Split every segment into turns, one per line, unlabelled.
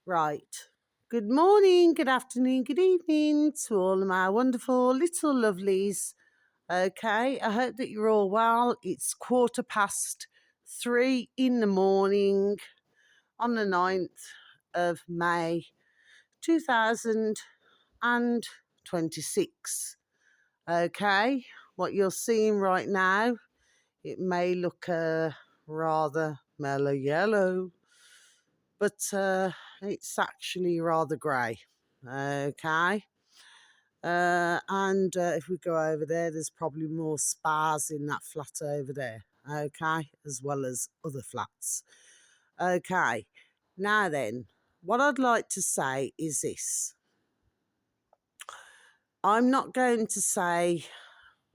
Right. Good morning, good afternoon, good evening to all of my wonderful little lovelies. Okay, I hope that you're all well. It's 3:15 in the morning on the 9th of May 2026. Okay, what you're seeing right now, it may look rather mellow yellow, but it's actually rather grey. Okay. And if we go over there, there's probably more spas in that flat over there. Okay. As well as other flats. Okay. Now then, what I'd like to say is this. I'm not going to say,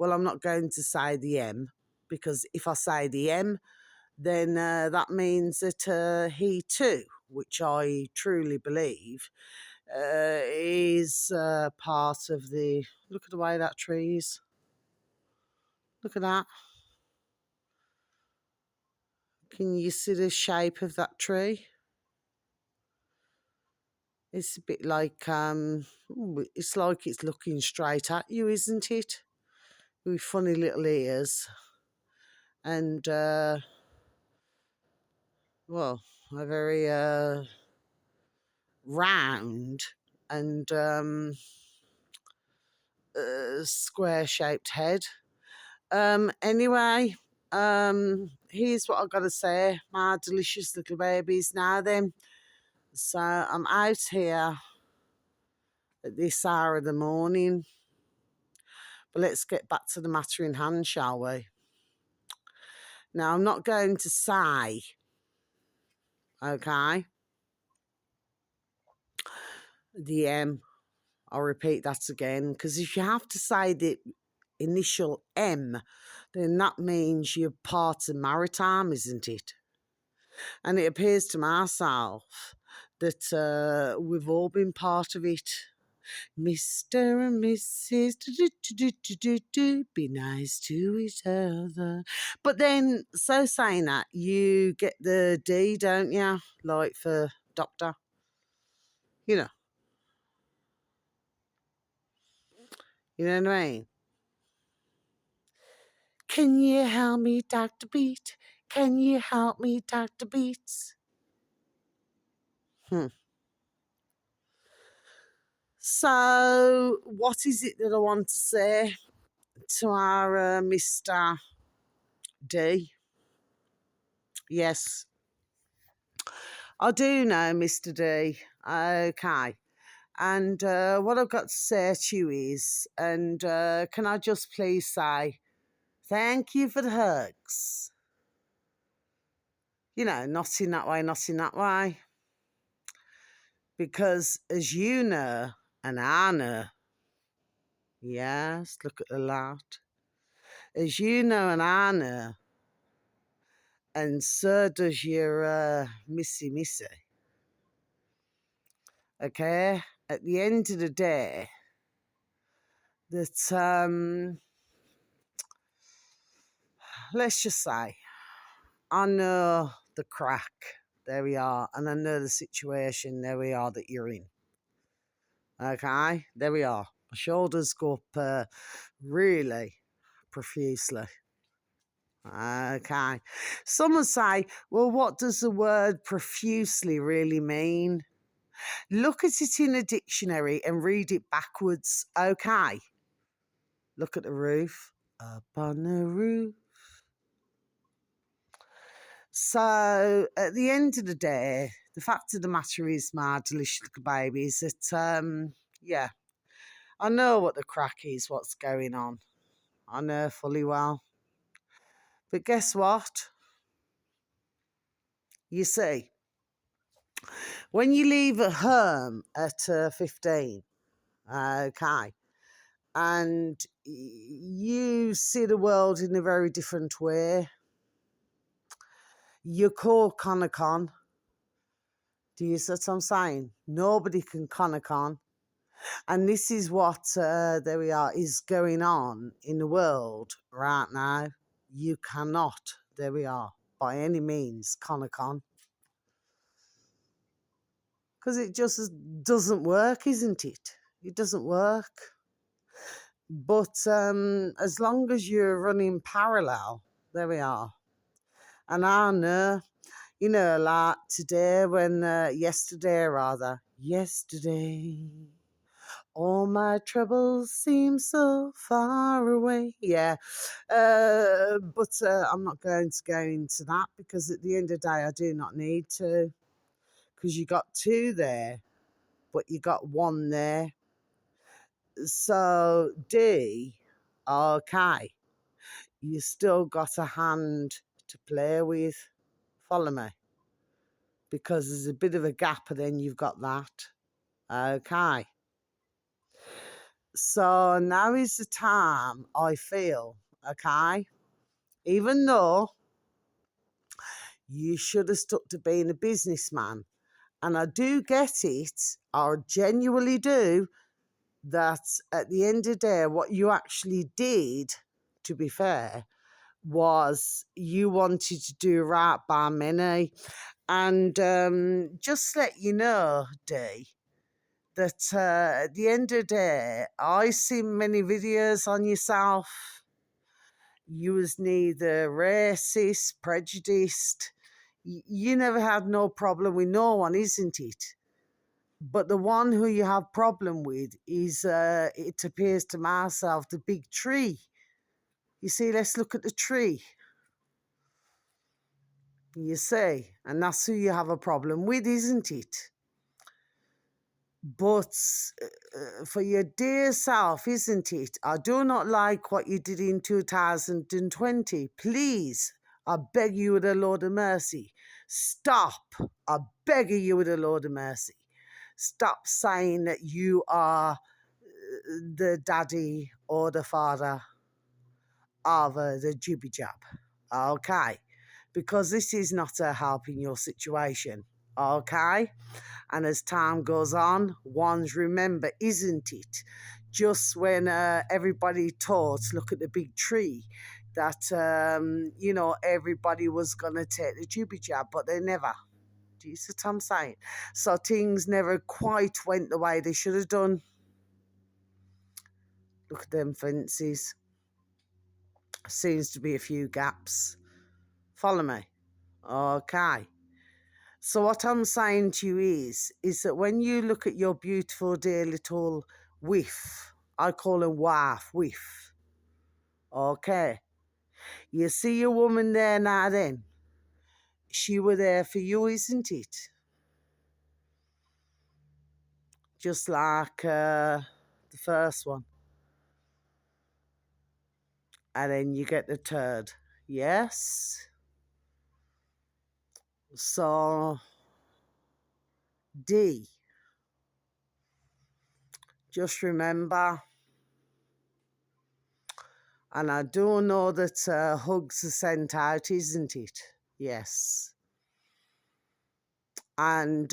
I'm not going to say the M, because if I say the M, then that means that he too, which I truly believe, is part of the. Look at the way that tree is. Look at that. Can you see the shape of that tree? It's a bit like it's like it's looking straight at you, isn't it? With funny little ears and well, a very round and square-shaped head. Anyway, here's what I've got to say, my delicious little babies. Now then, so I'm out here at this hour of the morning, but let's get back to the matter in hand, shall we? Now, I'm not going to say, okay, the M. I'll repeat that again, because if you have to say the initial M, then that means you're part of maritime, isn't it? And it appears to myself that we've all been part of it. Mr. and Mrs. Be nice to each other. But then, so saying that, you get the D, don't you? Like for doctor. You know. You know what I mean? Can you help me, Dr. Beat? Can you help me, Dr. Beats? So, what is it that I want to say to our Mr. D? Yes, I do know Mr. D. Okay. And what I've got to say to you is, and can I just please say, thank you for the hugs. You know, not in that way, not in that way. Because as you know, and I know, yes, look at the light. As you know and I know, and so does your Missy. Okay? At the end of the day, that let's just say, I know the crack, there we are, and I know the situation, there we are, that you're in. Okay? There we are. My shoulders go up really profusely. Okay. Someone say, well, what does the word profusely really mean? Look at it in a dictionary and read it backwards. Okay. Look at the roof. Up on the roof. So at the end of the day, the fact of the matter is, my delicious little baby, is that, yeah, I know what the crack is, what's going on. I know fully well. But guess what? You see, when you leave at home at 15, okay, and you see the world in a very different way, you call con a con. Do you see what I'm saying? Nobody can con a con. And this is what, there we are, is going on in the world right now. You cannot, there we are, by any means, con a con. because it just doesn't work, isn't it? It doesn't work. But as long as you're running parallel, there we are. And I know, like today yesterday, all my troubles seem so far away. Yeah. But I'm not going to go into that because at the end of the day, I do not need to, because you got two there, but you got one there. So D, okay, you still got a hand to play with. Follow me, because there's a bit of a gap, and then you've got that. Okay. So now is the time, I feel, okay? Even though you should have stuck to being a businessman, and I do get it, I genuinely do, that at the end of the day, what you actually did, to be fair, was you wanted to do right by Minnie. And just let you know, Dee, that at the end of the day, I seen many videos on yourself. You was neither racist, prejudiced. You never had no problem with no one, isn't it? But the one who you have problem with is, it appears to myself, the big tree. You see, let's look at the tree. You see, and that's who you have a problem with, isn't it? But for your dear self, isn't it? I do not like what you did in 2020. Please, I beg you with a Lord of mercy. Stop. I beg you with a Lord of mercy. Stop saying that you are the daddy or the father of the jibby jab. Okay? Because this is not helping your situation. Okay? And as time goes on, ones remember, isn't it? Just when everybody thought, look at the big tree, that, everybody was going to take the jibby jab, but they never. Do you see what I'm saying? So things never quite went the way they should have done. Look at them fences. Seems to be a few gaps. Follow me? Okay. So what I'm saying to you is that when you look at your beautiful, dear little whiff, I call her wife, whiff, okay? You see your woman there now then? She were there for you, isn't it? Just like the first one. And then you get the third. Yes? So, D, just remember, and I do know that hugs are sent out, isn't it? Yes. And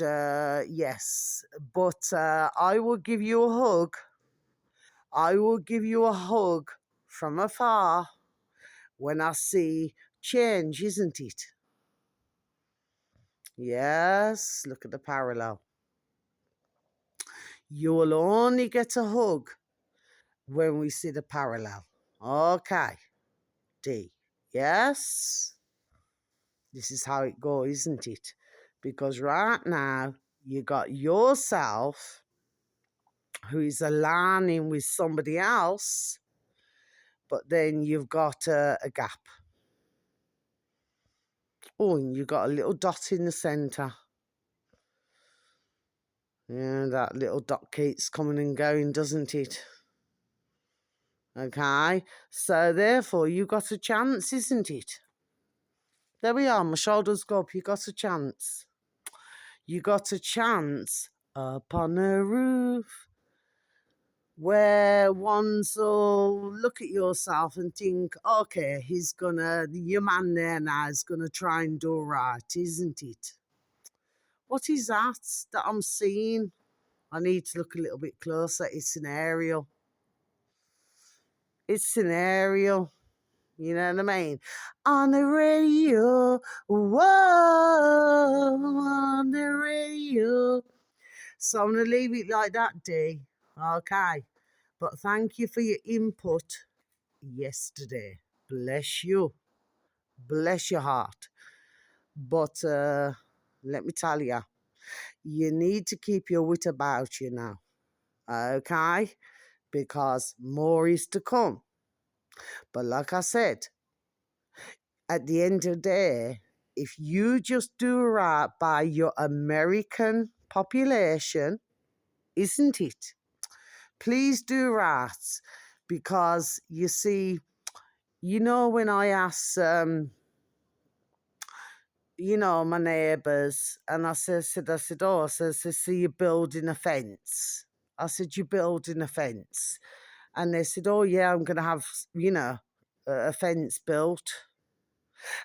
yes, but I will give you a hug. I will give you a hug from afar when I see change, isn't it? Yes, look at the parallel. You will only get a hug when we see the parallel. Okay, D. Yes? This is how it goes, isn't it? Because right now, you got yourself who is aligning with somebody else, but then you've got a gap. Oh, and you've got a little dot in the centre. Yeah, that little dot keeps coming and going, doesn't it? Okay, so therefore you've got a chance, isn't it? There we are, my shoulders go up, you got a chance. You got a chance upon a roof where ones will look at yourself and think, okay, your man there now is gonna try and do right, isn't it? What is that I'm seeing? I need to look a little bit closer. It's an aerial. It's an aerial. You know what I mean? On the radio, whoa, on the radio. So I'm going to leave it like that, Dee. Okay. But thank you for your input yesterday. Bless you. Bless your heart. But let me tell you, you need to keep your wit about you now. Okay? Because more is to come. But like I said, at the end of the day, if you just do right by your American population, isn't it? Please do right. Because you see, you know, when I ask, my neighbours, and I said, oh, so you're building a fence. I said, you're building a fence. And they said, oh, yeah, I'm going to have, a fence built.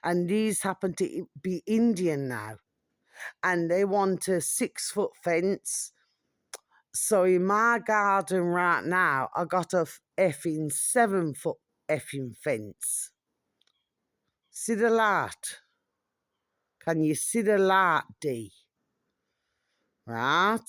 And these happen to be Indian now. And they want a 6-foot fence. So in my garden right now, I got a effing 7-foot effing fence. See the light? Can you see the light, Dee? Right?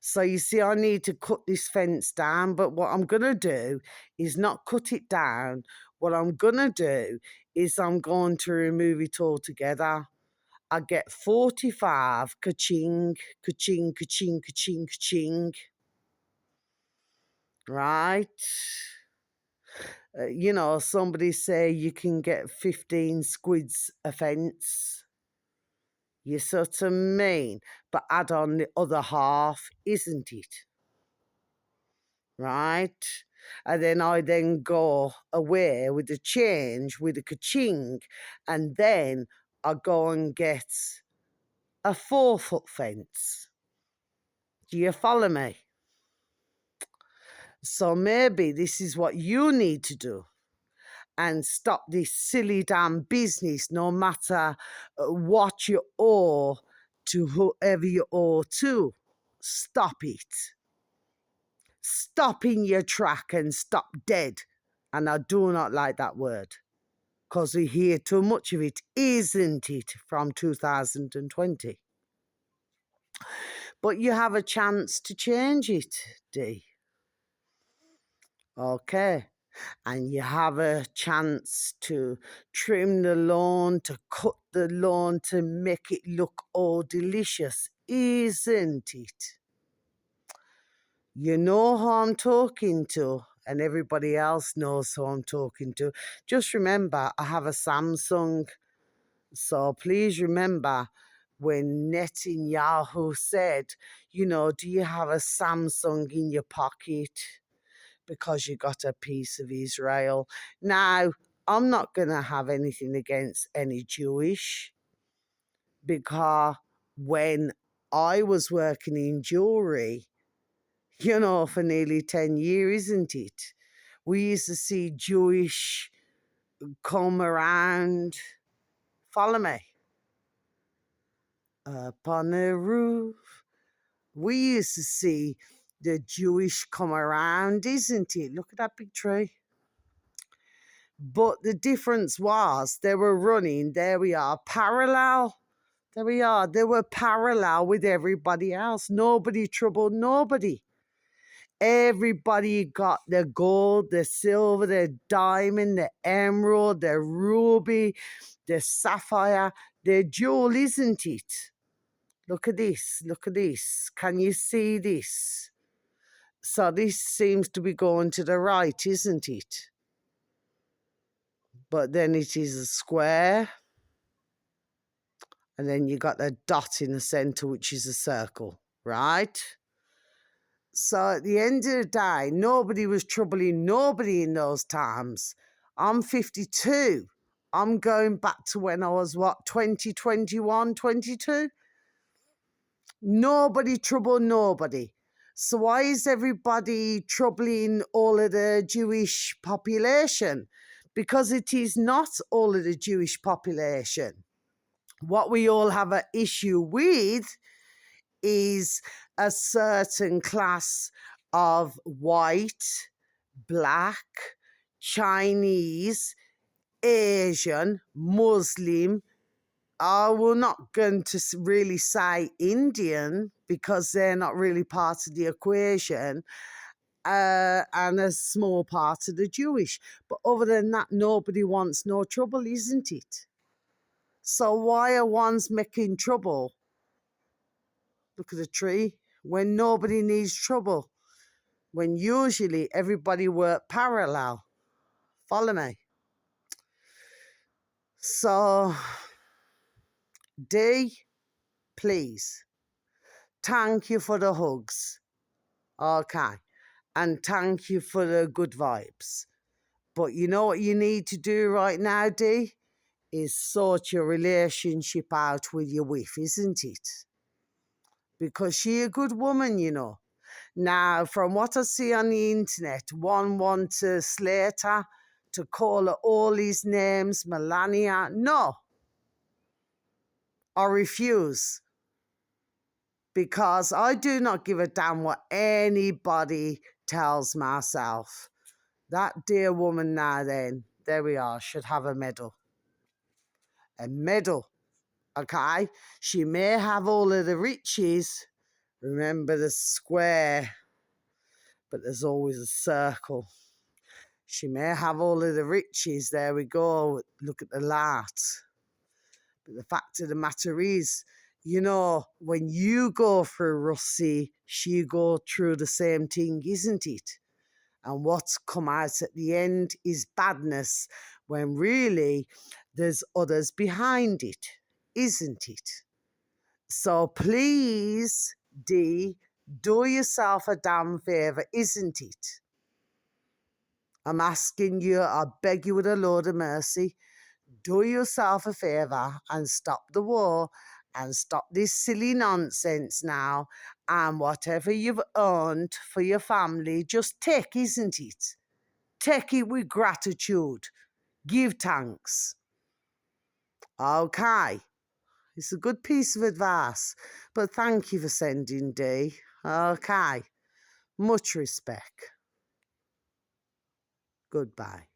So you see, I need to cut this fence down, but what I'm going to do is not cut it down. What I'm going to do is I'm going to remove it altogether. I get 45, ka-ching, ka-ching, ka-ching, ka-ching, ka-ching. Right? Somebody say you can get 15 squids a fence. You sort of mean, but add on the other half, isn't it? Right? And then I then go away with the change, with the ka-ching, and then I go and get a 4-foot fence. Do you follow me? So maybe this is what you need to do. And stop this silly damn business, no matter what you owe to whoever you owe to. Stop it. Stop in your track and stop dead. And I do not like that word, because we hear too much of it, isn't it, from 2020. But you have a chance to change it, Dee. Okay. And you have a chance to trim the lawn, to cut the lawn, to make it look all delicious, isn't it? You know who I'm talking to, and everybody else knows who I'm talking to. Just remember, I have a Samsung, so please remember when Netanyahu said, do you have a Samsung in your pocket? Because you got a piece of Israel. Now, I'm not going to have anything against any Jewish, because when I was working in jewellery, for nearly 10 years, isn't it? We used to see Jewish come around. Follow me. Up on the roof. We used to see the Jewish come around, isn't it? Look at that big tree. But the difference was they were running, there we are, parallel. There we are. They were parallel with everybody else. Nobody troubled nobody. Everybody got their gold, their silver, their diamond, their emerald, their ruby, their sapphire, their jewel, isn't it? Look at this. Look at this. Can you see this? So this seems to be going to the right, isn't it? But then it is a square. And then you got a dot in the centre, which is a circle, right? So at the end of the day, nobody was troubling nobody in those times. I'm 52. I'm going back to when I was, 20, 21, 22? Nobody troubled nobody. So why is everybody troubling all of the Jewish population? Because it is not all of the Jewish population. What we all have an issue with is a certain class of white, black, Chinese, Asian, Muslim, I will not going to really say Indian because they're not really part of the equation, and a small part of the Jewish. But other than that, nobody wants no trouble, isn't it? So why are ones making trouble? Look at the tree. When nobody needs trouble. When usually everybody work parallel. Follow me? So, D, please, thank you for the hugs. Okay. And thank you for the good vibes. But you know what you need to do right now, D? Is sort your relationship out with your wife, isn't it? Because she a good woman, you know. Now, from what I see on the internet, one wants to slate her, to call her all these names, Melania. No. I refuse. Because I do not give a damn what anybody tells myself. That dear woman now then, there we are, should have a medal. A medal, okay? She may have all of the riches. Remember the square, but there's always a circle. She may have all of the riches. There we go. Look at the light. But the fact of the matter is, you know, when you go through Russie, she go through the same thing, isn't it? And what's come out at the end is badness, when really there's others behind it, isn't it? So please, D, do yourself a damn favour, isn't it? I'm asking you, I beg you with a load of mercy, do yourself a favour and stop the war and stop this silly nonsense now. And whatever you've earned for your family, just take, isn't it? Take it with gratitude. Give thanks. Okay. It's a good piece of advice, but thank you for sending D. Okay. Much respect. Goodbye.